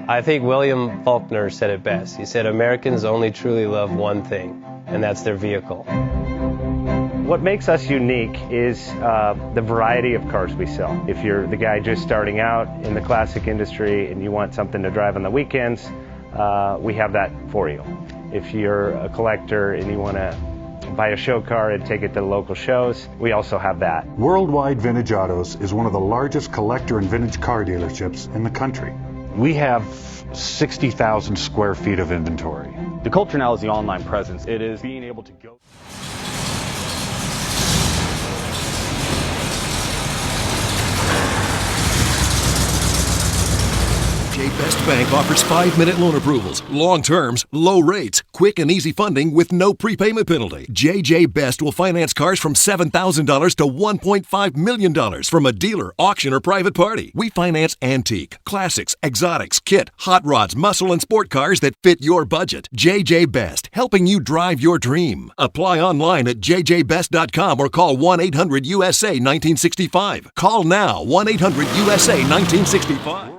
I think William Faulkner said it best. He said, Americans only truly love one thing, and that's their vehicle. What makes us unique is the variety of cars we sell. If you're the guy just starting out in the classic industry and you want something to drive on the weekends, we have that for you. If you're a collector and you want to buy a show car and take it to the local shows, we also have that. Worldwide Vintage Autos is one of the largest collector and vintage car dealerships in the country. We have 60,000 square feet of inventory. The culture now is the online presence. It is being able to go. JJ Best Bank offers 5-minute loan approvals, long terms, low rates, quick and easy funding with no prepayment penalty. JJ Best will finance cars from $7,000 to $1.5 million from a dealer, auction, or private party. We finance antique, classics, exotics, kit, hot rods, muscle, and sport cars that fit your budget. JJ Best, helping you drive your dream. Apply online at jjbest.com or call 1-800-USA-1965. Call now, 1-800-USA-1965.